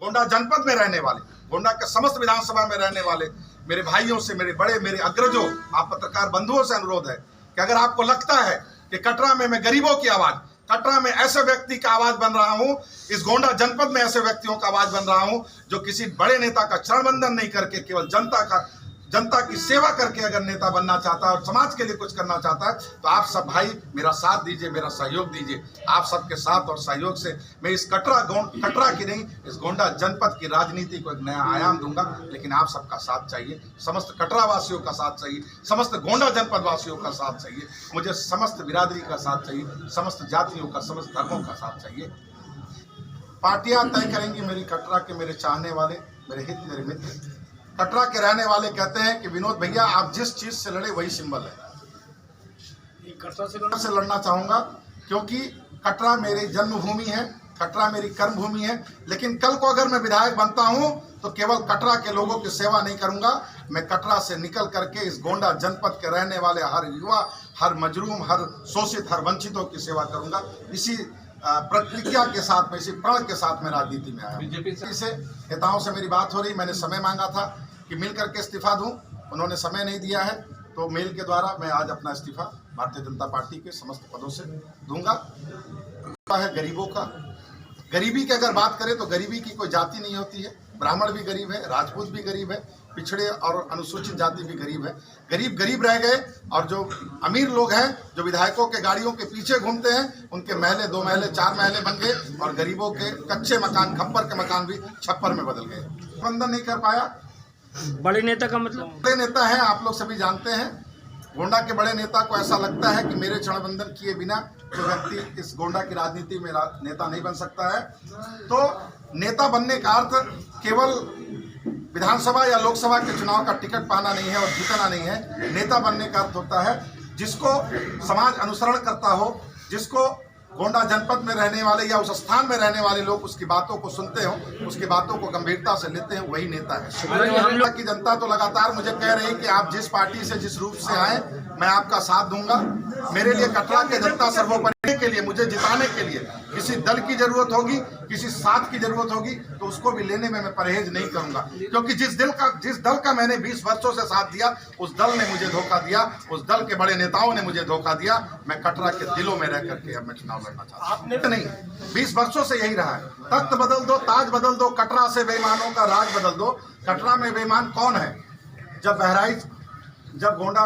गोंडा जनपद में रहने वाले, गोंडा के समस्त विधानसभा में रहने वाले मेरे भाइयों से, मेरे बड़े, मेरे अग्रजों, आप पत्रकार बंधुओं से अनुरोध है कि अगर आपको लगता है कि कटरा में मैं गरीबों की आवाज, कटरा में ऐसे व्यक्ति का आवाज बन रहा हूं, इस गोंडा जनपद में ऐसे व्यक्तियों का आवाज बन रहा हूं जो किसी बड़े नेता का चरण वंदन नहीं करके केवल जनता की सेवा करके अगर नेता बनना चाहता है और समाज के लिए कुछ करना चाहता है, तो आप सब भाई मेरा साथ दीजिए, मेरा सहयोग दीजिए। आप सबके साथ और सहयोग से मैं इस कटरा की नहीं, इस गोंडा जनपद की राजनीति को एक नया आयाम दूंगा। लेकिन आप सबका साथ चाहिए, समस्त कटरा वासियों का साथ चाहिए, समस्त गोंडा जनपद वासियों का साथ चाहिए, मुझे समस्त बिरादरी का साथ चाहिए, समस्त जातियों का, समस्त धर्मों का साथ चाहिए। पार्टियां तय करेंगी मेरी कटरा के मेरे चाहने वाले, मेरे हित, मेरे मित्र। कटरा के रहने वाले कहते हैं कि विनोद भैया आप जिस चीज से लड़े वही सिंबल है। कटरा से लड़ना चाहूंगा क्योंकि कटरा मेरी जन्मभूमि है, कटरा मेरी कर्मभूमि है। लेकिन कल को अगर मैं विधायक बनता हूं तो केवल कटरा के लोगों की सेवा नहीं करूंगा, मैं कटरा से निकल करके इस गोंडा जनपद के रहने वाले हर युवा, हर मजलूम, हर शोषित, हर वंचितों की सेवा करूंगा। इसी प्रतिज्ञा के साथ में, इसी प्रण के साथ में राजनीति में आया। बीजेपी से नेताओं से मेरी बात हो रही, मैंने समय मांगा था कि मिल करके इस्तीफा दूं, उन्होंने समय नहीं दिया है, तो मेल के द्वारा मैं आज अपना इस्तीफा भारतीय जनता पार्टी के समस्त पदों से दूंगा। है गरीबों का, गरीबी की अगर बात करें तो गरीबी की कोई जाति नहीं होती है। ब्राह्मण भी गरीब है, राजपूत भी गरीब है, पिछड़े और अनुसूचित जाति भी गरीब है। गरीब गरीब रह गए और जो अमीर लोग हैं, जो विधायकों के गाड़ियों के पीछे घूमते हैं, उनके महले 2 महले 4 महले बन गए और गरीबों के कच्चे मकान, खप्पर के मकान भी छप्पर में बदल गए। प्रबंधन नहीं कर पाया। बड़े नेता का मतलब, बड़े नेता हैं, आप लोग सभी जानते हैं। गोंडा के बड़े नेता को ऐसा लगता है कि मेरे चरण वंदन किए बिना जो व्यक्ति इस गोंडा की राजनीति में नेता नहीं बन सकता है। तो नेता बनने का अर्थ केवल विधानसभा या लोकसभा के चुनाव का टिकट पाना नहीं है और जीतना नहीं है। नेता बनने का अर्थ होता है जिसको समाज अनुसरण करता हो, जिसको गोंडा जनपद में रहने वाले या उस स्थान में रहने वाले लोग उसकी बातों को सुनते हो, उसकी बातों को गंभीरता से लेते हैं, वही नेता है। की जनता तो लगातार मुझे कह रही है कि आप जिस पार्टी से, जिस रूप से आए, मैं आपका साथ दूंगा। मेरे लिए कटरा के जनता सर्वोपरि के लिए, मुझे जिताने के लिए किसी दल की जरूरत होगी, किसी साथ की जरूरत होगी, तो उसको भी लेने में मैं परहेज नहीं करूंगा। क्योंकि जिस दल का मैंने 20 वर्षों से साथ दिया, उस दल ने मुझे धोखा दिया, उस दल के बड़े नेताओं ने मुझे धोखा दिया। मैं कटरा के दिलों में रह करके अब मैं चुनाव लड़ना चाहता हूं। नहीं, 20 वर्षों से यही रहा है। तख्त बदल दो, ताज बदल दो, कटरा से बेईमानों का राज बदल दो। कटरा में बेईमान कौन है? जब गोंडा